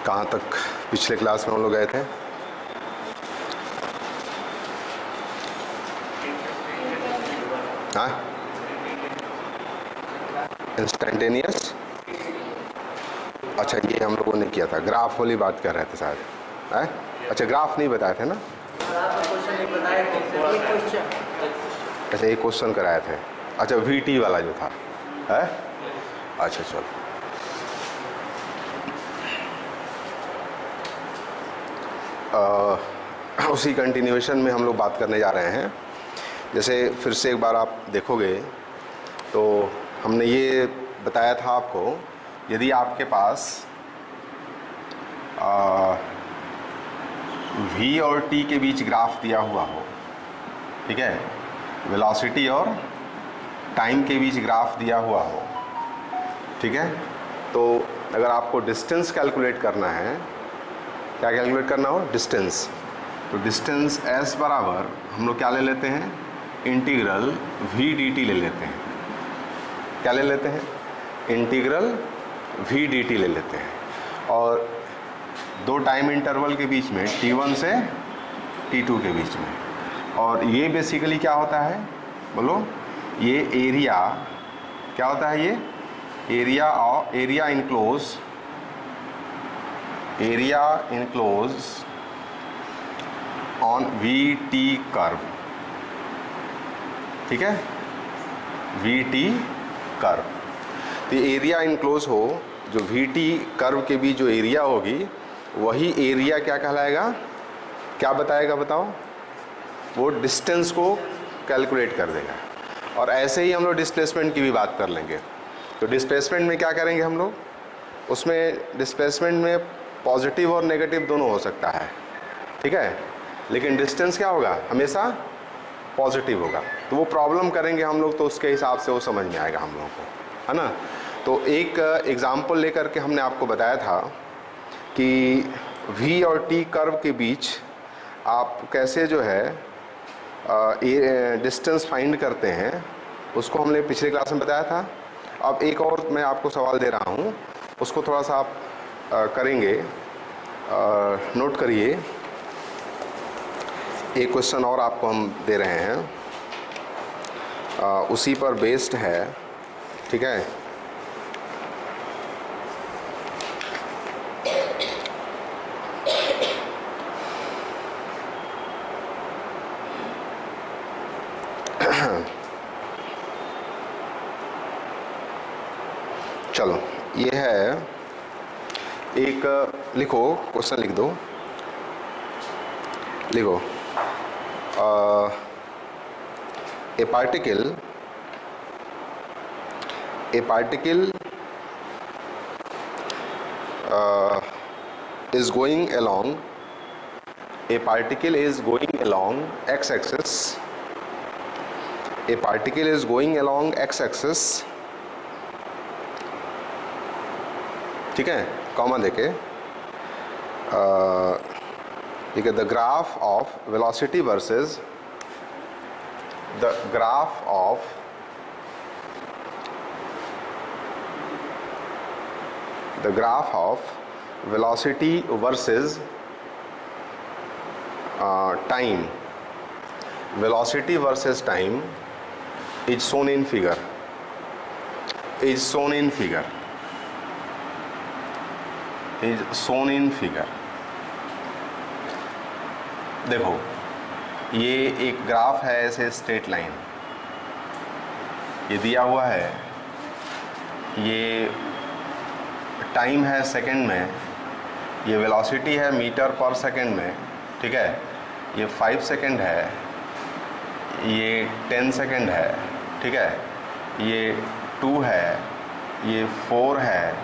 कहाँ तक पिछले क्लास में हम लोग गए थे? हाँ, इंस्टेंटेनियस। अच्छा, ये हम लोगों ने किया था, ग्राफ वाली बात कर रहे थे शायद, है? अच्छा, ग्राफ नहीं बताए थे ना? अच्छा, एक क्वेश्चन कराए थे। अच्छा, VT वाला जो था, है? अच्छा चलो, उसी कंटिन्यूएशन में हम लोग बात करने जा रहे हैं। जैसे फिर से एक बार आप देखोगे तो हमने ये बताया था आपको, यदि आपके पास V और T के बीच ग्राफ दिया हुआ हो, ठीक है, वेलोसिटी और टाइम के बीच ग्राफ दिया हुआ हो, ठीक है, तो अगर आपको डिस्टेंस कैलकुलेट करना है, क्या कैलकुलेट करना हो? डिस्टेंस। तो डिस्टेंस S बराबर हम लोग क्या ले लेते हैं? इंटीग्रल VDT ले लेते हैं। क्या ले लेते हैं? इंटीग्रल VDT ले लेते हैं। और दो टाइम इंटरवल के बीच में, T1 से T2 के बीच में। और ये बेसिकली क्या होता है, बोलो? ये एरिया क्या होता है? ये area enclose on VT curve, ठीक है, VT कर्व। तो एरिया इनक्लोज हो, जो VT कर्व के बीच जो एरिया होगी, वही एरिया क्या कहलाएगा? क्या बताएगा बताओ? वो डिस्टेंस को कैलकुलेट कर देगा। और ऐसे ही हम लोग डिस्प्लेसमेंट की भी बात कर लेंगे। तो डिस्प्लेसमेंट में क्या करेंगे हम लोग? उसमें डिस्प्लेसमेंट में पॉजिटिव और नेगेटिव दोनों हो सकता है, ठीक है, लेकिन डिस्टेंस क्या होगा? हमेशा पॉजिटिव होगा। तो वो प्रॉब्लम करेंगे हम लोग, तो उसके हिसाब से वो समझ में आएगा हम लोगों को, है ना। तो एक एग्जाम्पल लेकर के हमने आपको बताया था कि V और T कर्व के बीच आप कैसे जो है डिस्टेंस फाइंड करते हैं, उसको हमने पिछले क्लास में बताया था। अब एक और मैं आपको सवाल दे रहा हूँ, उसको थोड़ा सा आप करेंगे, नोट करिए। एक क्वेश्चन और आपको हम दे रहे हैं, उसी पर बेस्ड है, ठीक है। चलो, ये है, एक लिखो, क्वेश्चन लिख दो, लिखो, a particle is going along x-axis. A particle is going along x-axis, ठीक है, कॉमा देके, ठीक है, the graph of velocity versus the graph of velocity versus time. Velocity versus time is shown in figure. देखो, ये एक graph है, ऐसे स्ट्रेट लाइन, ये दिया हुआ है, ये टाइम है सेकंड में, ये वेलोसिटी है मीटर पर सेकंड में, ठीक है, ये 5 सेकंड है, ये 10 सेकंड है, ठीक है, ये 2 है, ये 4 है,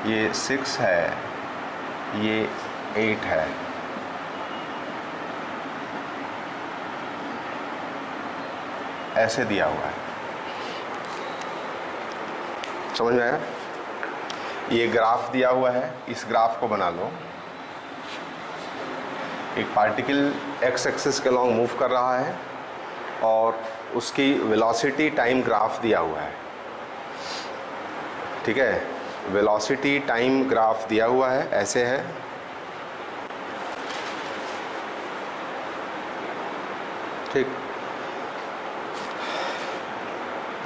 ये 6 है, ये 8 है। ऐसे दिया हुआ है, समझ में आया? ये ग्राफ दिया हुआ है, इस ग्राफ को बना लो। एक पार्टिकल एक्स एक्सिस के लॉन्ग मूव कर रहा है और उसकी वेलोसिटी टाइम ग्राफ दिया हुआ है, ठीक है। वेलोसिटी टाइम ग्राफ दिया हुआ है, ऐसे है। ठीक,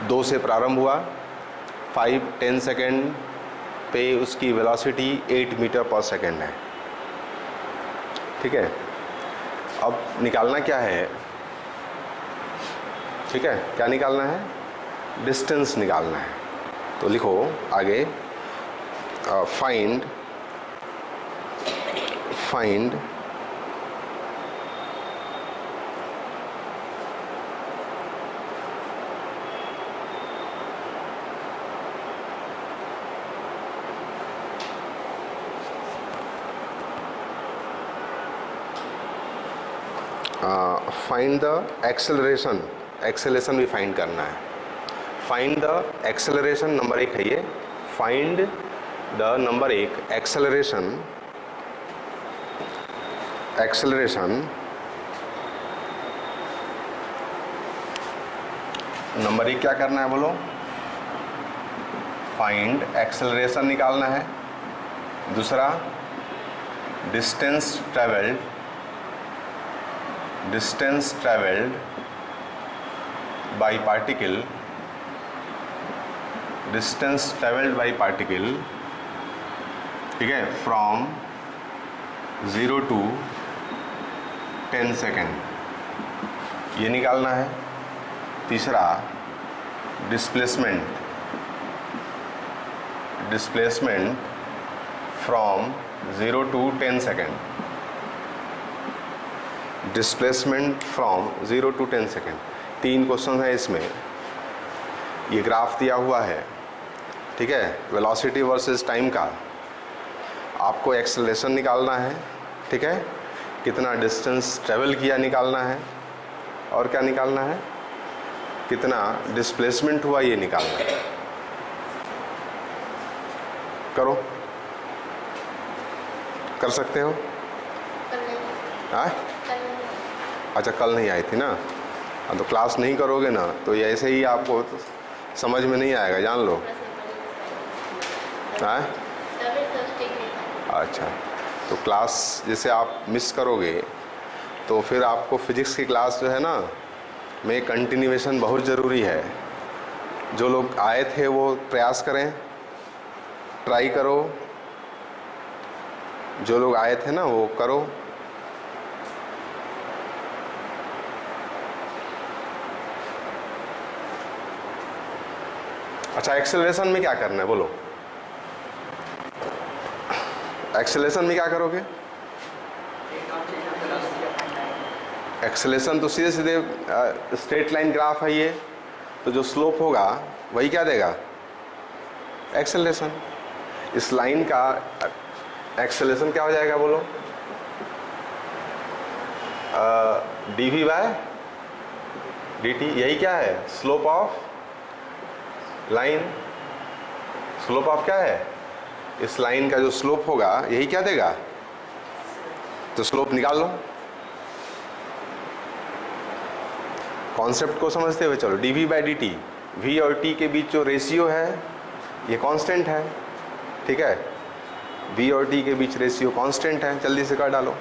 2 से प्रारंभ हुआ, 5-10 सेकेंड पे उसकी वेलोसिटी 8 मीटर पर सेकेंड है। ठीक है, अब निकालना क्या है? ठीक है, क्या निकालना है? डिस्टेंस निकालना है। तो लिखो आगे, find find the acceleration. Acceleration भी फाइंड करना है। फाइंड द एक्सेलरेशन, नंबर 1 है ये। Find the number 1 acceleration number 1 क्या करना है बोलो? फाइंड एक्सेलरेशन निकालना है। दूसरा, डिस्टेंस ट्रेवल्ड बाई पार्टिकल, ठीक है, फ्रॉम 0 to 10 सेकेंड, ये निकालना है। तीसरा, displacement from 0 to 10 second, displacement from 0 to 10 second. 3 question है इसमें। ये ग्राफ दिया हुआ है, ठीक है, वेलोसिटी वर्सेस टाइम का। आपको एक्सेलरेशन निकालना है, ठीक है, कितना डिस्टेंस ट्रेवल किया निकालना है, और क्या निकालना है? कितना डिस्प्लेसमेंट हुआ ये निकालना है। करो, कर सकते हो? हाँ, अच्छा, कल नहीं आई थी ना? तो क्लास नहीं करोगे ना तो ये ऐसे ही आपको तो समझ में नहीं आएगा, जान लो। हाँ, अच्छा, तो क्लास जैसे आप मिस करोगे तो फिर आपको फिजिक्स की क्लास जो है ना में कंटिन्यूएशन बहुत ज़रूरी है। जो लोग आए थे वो प्रयास करें, ट्राई करो। जो लोग आए थे ना वो करो। अच्छा, एक्सेलरेशन में क्या करना है बोलो? एक्सेलरेशन में क्या करोगे? एक्सेलरेशन तो सीधे सीधे स्ट्रेट लाइन ग्राफ है ये, तो जो स्लोप होगा वही क्या देगा? एक्सेलरेशन। इस लाइन का एक्सेलरेशन क्या हो जाएगा बोलो? dv बाय dt, यही क्या है? Slope of line. Slope of क्या है? इस लाइन का जो स्लोप होगा यही क्या देगा? तो स्लोप निकाल लो। कॉन्सेप्ट को समझते हुए चलो, dv बाई dt, v और t के बीच जो रेशियो है ये कांस्टेंट है, ठीक है, v और t के बीच रेशियो कांस्टेंट है। जल्दी से कर डालो।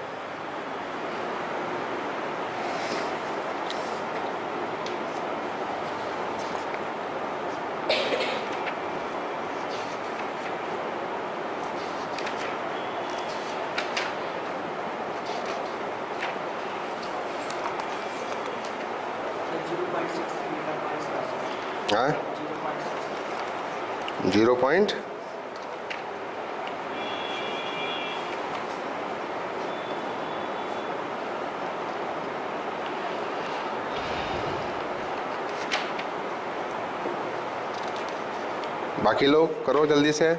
हाँ, 0 पॉइंट बाकी लोग करो जल्दी से।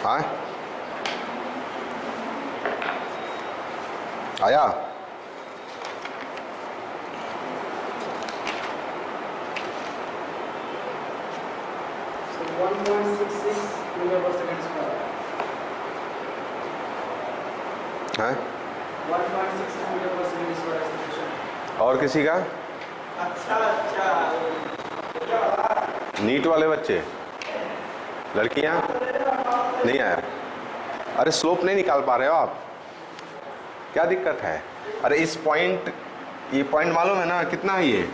हाँ, आया? 1.66 मीटर पर सेकंड स्क्वायर है। 1.66 मीटर पर सेकंड स्क्वायर एक्सेलरेशन। और किसी का? अच्छा नीट वाले बच्चे, लड़कियां नहीं आया। अरे स्लोप नहीं निकाल पा रहे हो आप, क्या दिक्कत है? अरे इस पॉइंट, ये पॉइंट मालूम है ना कितना है? ये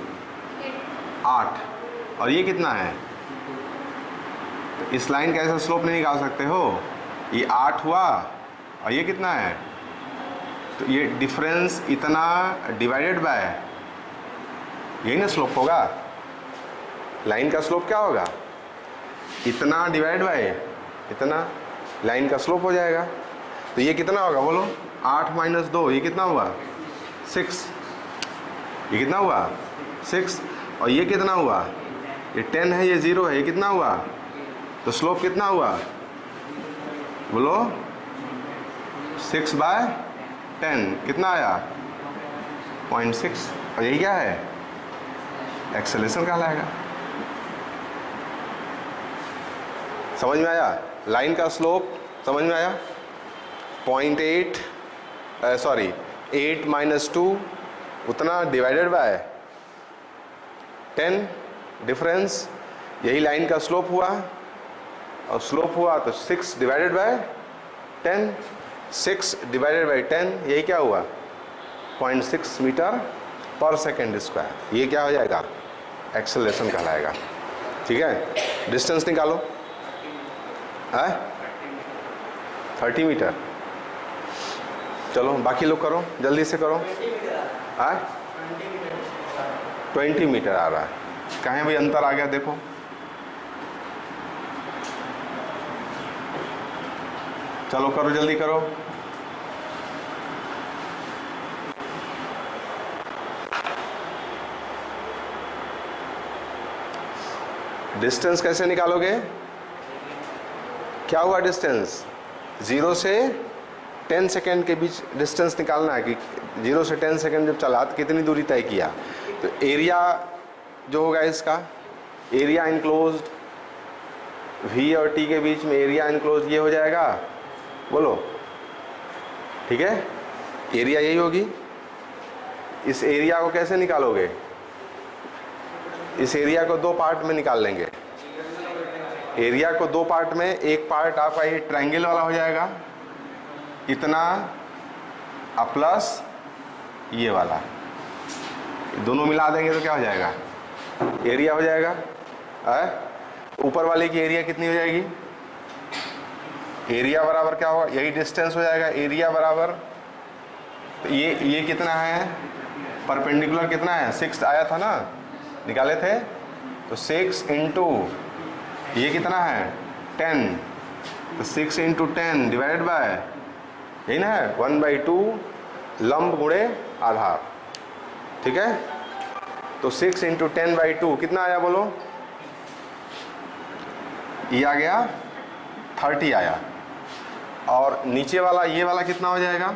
8 और ये कितना है? तो इस लाइन का ऐसा स्लोप नहीं निकाल सकते हो। ये 8 हुआ और ये कितना है? तो ये डिफरेंस इतना डिवाइडेड बाय, यही ना स्लोप होगा। लाइन का स्लोप क्या होगा? इतना डिवाइड बाय इतना, लाइन का स्लोप हो जाएगा। तो ये कितना होगा बोलो? 8 माइनस 2, ये कितना हुआ? 6। ये कितना हुआ? 6। और ये कितना हुआ? ये 10 है, ये 0 है, ये कितना हुआ? तो स्लोप कितना हुआ बोलो? 6/10 कितना आया? 0.6। और यही क्या है? एक्सेलरेशन कहलाएगा। समझ में आया? लाइन का स्लोप समझ में आया? 0.8 सॉरी 8 माइनस 2 उतना डिवाइडेड बाय 10 डिफरेंस, यही लाइन का स्लोप हुआ। और स्लोप हुआ तो 6 डिवाइडेड बाय 10, 6 डिवाइडेड बाय 10, यही क्या हुआ? 0.6 मीटर पर सेकेंड स्क्वायर। ये क्या हो जाएगा? एक्सेलरेशन कहलाएगा। ठीक है, डिस्टेंस निकालो। है 30 मीटर। चलो बाकी लोग करो, जल्दी से करो। 20 मीटर आ रहा है। कहाँ भाई अंतर आ गया देखो। चलो करो, जल्दी करो। डिस्टेंस कैसे निकालोगे? क्या हुआ डिस्टेंस? 0 से 10 सेकेंड के बीच डिस्टेंस निकालना है कि 0 से 10 सेकेंड जब चला तो कितनी दूरी तय किया। तो एरिया जो होगा इसका, एरिया इनक्लोज्ड V और T के बीच में एरिया इनक्लोज ये हो जाएगा बोलो। ठीक है, एरिया यही होगी। इस एरिया को कैसे निकालोगे? इस एरिया को 2 पार्ट में निकाल लेंगे। एरिया को 2 पार्ट में, एक पार्ट आपका ये ट्रायंगल वाला हो जाएगा इतना, प्लस ये वाला, दोनों मिला देंगे तो क्या हो जाएगा? एरिया हो जाएगा। ऊपर वाले की एरिया कितनी हो जाएगी? एरिया बराबर क्या होगा? यही डिस्टेंस हो जाएगा। एरिया बराबर, तो ये कितना है? परपेंडिकुलर कितना है? 6 आया था ना, निकाले थे। तो 6 इंटू ये कितना है? 10। तो 6 इंटू 10 डिवाइडेड बाय, यही ना है 1/2 लंब गुणे आधार। ठीक है, तो 6 इंटू 10/2 कितना आया बोलो? ये आ गया 30 आया। और नीचे वाला ये वाला कितना हो जाएगा?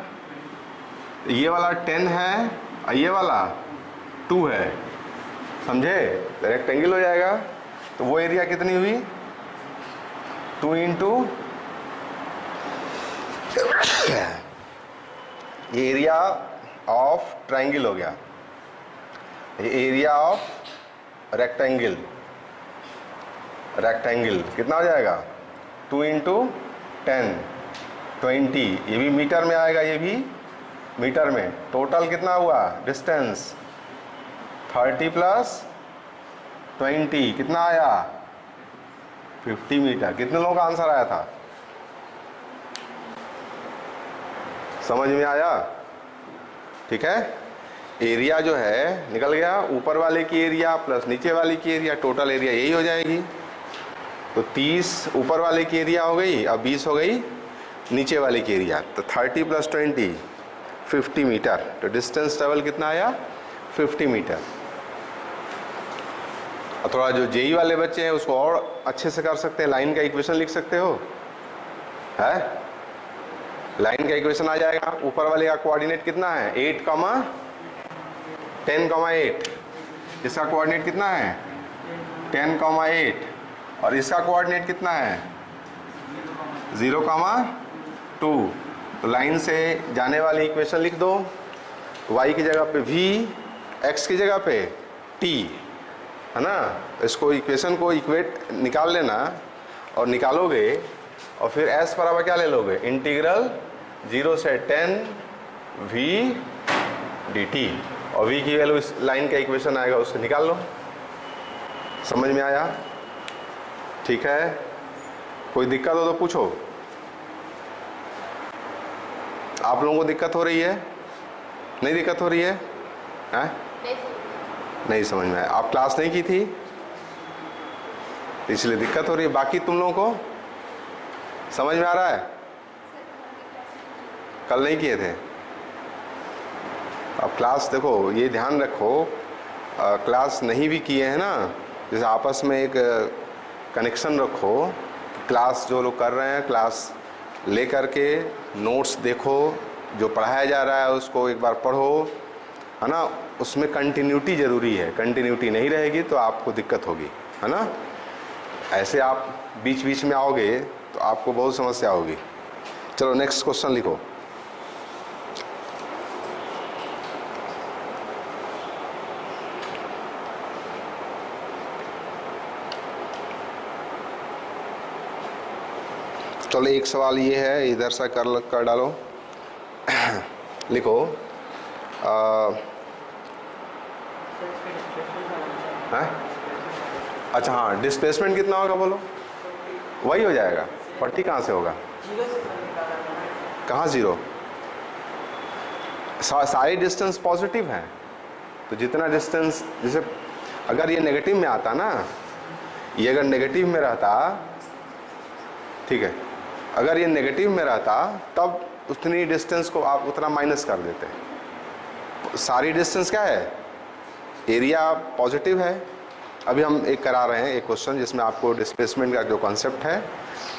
ये वाला 10 है और ये वाला 2 है, समझे? रेक्टेंगल हो जाएगा। तो वो एरिया कितनी हुई? 2 इंटू ये एरिया ऑफ ट्रायंगल हो गया, ये एरिया ऑफ रेक्टेंगल। रेक्टेंगल कितना हो जाएगा? 2 इंटू 10 20, ये भी मीटर में आएगा, ये भी मीटर में। टोटल कितना हुआ डिस्टेंस? 30 प्लस 20 कितना आया? 50 मीटर। कितने लोगों का आंसर आया था? समझ में आया? ठीक है, एरिया जो है निकल गया, ऊपर वाले की एरिया प्लस नीचे वाले की एरिया, टोटल एरिया यही हो जाएगी। तो 30 ऊपर वाले की एरिया हो गई, अब 20 हो गई नीचे वाले की एरिया। तो 30 प्लस 20 50 मीटर। तो डिस्टेंस ट्रेवल कितना आया? 50 मीटर। और थोड़ा जो जेई वाले बच्चे हैं उसको और अच्छे से कर सकते हैं। लाइन का इक्वेशन लिख सकते हो, है? लाइन का इक्वेशन आ जाएगा। ऊपर वाले का कोऑर्डिनेट कितना है? 8, 10, 8। इसका कोऑर्डिनेट कितना है? 10, 8। और इसका कोऑर्डिनेट कितना है 0,2। तो लाइन से जाने वाली इक्वेशन लिख दो, y की जगह पे v, x की जगह पे t, है ना। इसको इक्वेशन को इक्वेट निकाल लेना और निकालोगे और फिर s बराबर क्या ले लोगे, इंटीग्रल 0 से 10 v dt, और v की वैल्यू इस लाइन का इक्वेशन आएगा उसको निकाल लो। समझ में आया? ठीक है, कोई दिक्कत हो तो पूछो। आप लोगों को दिक्कत हो रही है? नहीं दिक्कत हो रही है? हैं? नहीं समझ में आया। आप क्लास नहीं की थी इसलिए दिक्कत हो रही है, बाकी तुम लोगों को समझ में आ रहा है? कल नहीं किए थे? अब क्लास देखो, ये ध्यान रखो, क्लास नहीं भी किए हैं ना, जैसे आपस में एक कनेक्शन रखो। क्लास जो लोग कर रहे हैं क्लास ले करके नोट्स देखो, जो पढ़ाया जा रहा है उसको एक बार पढ़ो, है ना। उसमें कंटिन्यूटी ज़रूरी है, कंटिन्यूटी नहीं रहेगी तो आपको दिक्कत होगी, है ना। ऐसे आप बीच बीच में आओगे तो आपको बहुत समस्या होगी। चलो नेक्स्ट क्वेश्चन लिखो। चलो एक सवाल ये है, इधर से कर डालो। लिखो है? अच्छा हाँ, डिस्प्लेसमेंट कितना होगा बोलो? वही हो जाएगा। 40 कहाँ से होगा? कहाँ जीरो? सारी डिस्टेंस पॉजिटिव है, तो जितना डिस्टेंस, जैसे अगर ये नेगेटिव में आता ना, ये अगर नेगेटिव में रहता, ठीक है, अगर ये नेगेटिव में रहता तब उतनी डिस्टेंस को आप उतना माइनस कर देते। सारी डिस्टेंस क्या है? एरिया पॉजिटिव है। अभी हम एक करा रहे हैं एक क्वेश्चन जिसमें आपको डिस्प्लेसमेंट का जो कॉन्सेप्ट है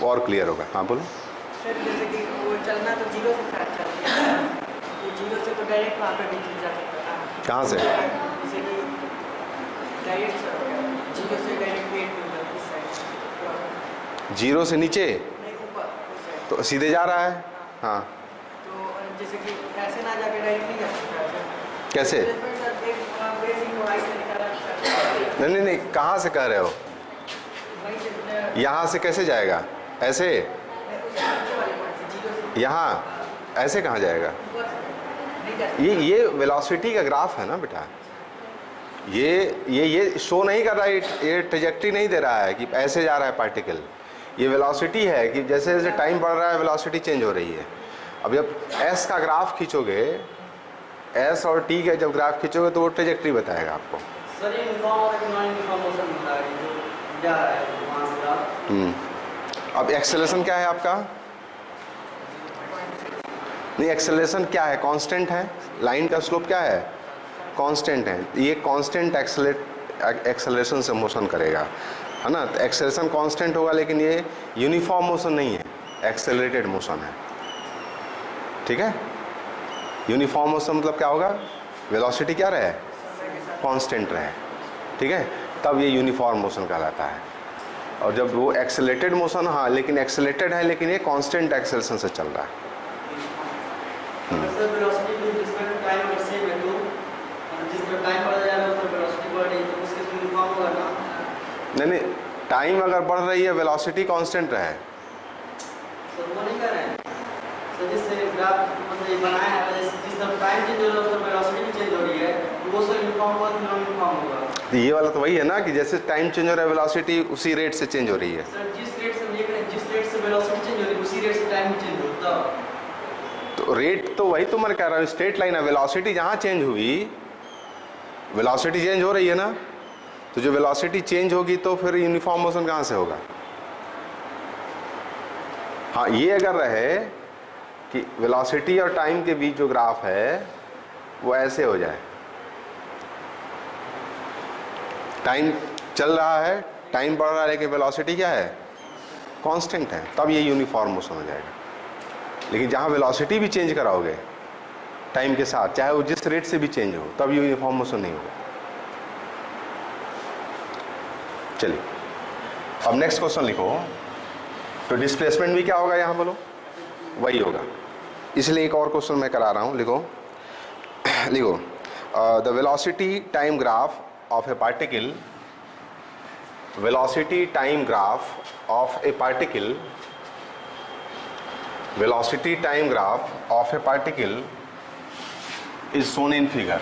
वो और क्लियर होगा। हाँ बोलो। सर जैसे कि वो चलना तो जीरो से स्टार्ट करते हैं, तो जीरो से तो डायरेक्ट वहाँ पे भी जा सकता है। कहाँ से? जैसे कि डायरेक्ट जीरो से डायरेक्ट वेट मिलता है इस साइड, जीरो से नीचे नहीं ऊपर उस साइड, तो सीधे जा रहा है। हाँ तो जैसे कि ऐसे ना जाके डायरेक्ट नहीं जा सकता है। कैसे? सर एक बेसिक वाइज से निकाला नहीं नहीं नहीं, कहाँ से कह रहे हो? वहीं से यहाँ से कैसे जाएगा? ऐसे? यहाँ ऐसे कहाँ जाएगा? ये वेलोसिटी का ग्राफ है ना बेटा, ये शो नहीं कर रहा है, ये ट्रेजेक्ट्री नहीं दे रहा है कि ऐसे जा रहा है पार्टिकल। ये वेलोसिटी है कि जैसे जैसे टाइम बढ़ रहा है वेलोसिटी चेंज हो रही है। अब जब एस का ग्राफ खींचोगे, एस और टी का जब ग्राफ खींचोगे तो वो ट्रेजेक्ट्री बताएगा आपको। सर ये यूनिफॉर्म और नॉन यूनिफॉर्म मोशन होता है जो जा रहा है वहाँ से आप। अब एक्सेलरेशन क्या है आपका? नहीं, एक्सेलरेशन क्या है? कांस्टेंट है। लाइन का स्लोप क्या है? कांस्टेंट है। ये कांस्टेंट एक्सेलरेशन से मोशन करेगा, है ना। तो एक्सेलरेशन कांस्टेंट होगा, लेकिन ये यूनिफॉर्म मोशन नहीं है, एक्सेलरेटेड मोशन है। ठीक है, यूनिफॉर्म मोशन मतलब क्या होगा? वेलोसिटी क्या रहे? कांस्टेंट रहे। ठीक है, तब ये यूनिफॉर्म मोशन कहलाता है। और जब वो एक्सेलरेटेड मोशन, हाँ लेकिन एक्सेलरेटेड है, लेकिन ये कांस्टेंट एक्सेलरेशन से चल रहा है। सर वेलोसिटी को जिसमें टाइम और सेम है, तो जिसमें टाइम बढ़ जाएगा उसमें वेलोसिटी बढ़ रही है, तो उसके लिए यूनिफॉर्म होगा ना? नहीं, टाइम अगर बढ़ रही है वेलोसिटी कांस्टेंट रहे। सर वो नहीं कर रहे हैं सर, जिससे ग्राफ मतलब ये बनाया है, जिस तरह टाइम चेंज हो रहा है उस तरह वेलोसिटी भी चेंज हो रही है, तो वो सर यूनिफॉर्म होगा कि नॉन यूनिफॉर्म होगा? ये वाला तो वही है ना कि जैसे टाइम चेंज हो रहा है वेलोसिटी उसी रेट से चेंज हो रही है। सर जिस रेट से लेकर जिस रेट से वेलोसिटी चेंज हो रही है उसी रेट से टाइम भी चेंज होता है। तो रेट तो वही तो मैं कह रहा हूँ, स्ट्रेट लाइन है। वेलोसिटी जहाँ चेंज हुई, वेलोसिटी चेंज हो रही है ना, तो जो वेलोसिटी चेंज होगी तो फिर यूनिफॉर्म मोशन कहाँ से होगा? हाँ, ये अगर रहे कि वेलोसिटी और टाइम के बीच जो ग्राफ है वो ऐसे हो जाए, टाइम चल रहा है, टाइम बढ़ रहा है, लेकिन वेलोसिटी क्या है? कांस्टेंट है, तब ये यूनिफॉर्म मोशन हो जाएगा। लेकिन जहाँ वेलोसिटी भी चेंज कराओगे टाइम के साथ, चाहे वो जिस रेट से भी चेंज हो, तब यूनिफॉर्म मोशन नहीं होगा। चलिए अब नेक्स्ट क्वेश्चन लिखो, तो डिस्प्लेसमेंट भी क्या होगा यहाँ बोलो, वही होगा, इसलिए एक और क्वेश्चन मैं करा रहा हूँ। लिखो लिखो the velocity time graph of A particle, velocity time graph of a particle, velocity time graph of a particle is shown in figure.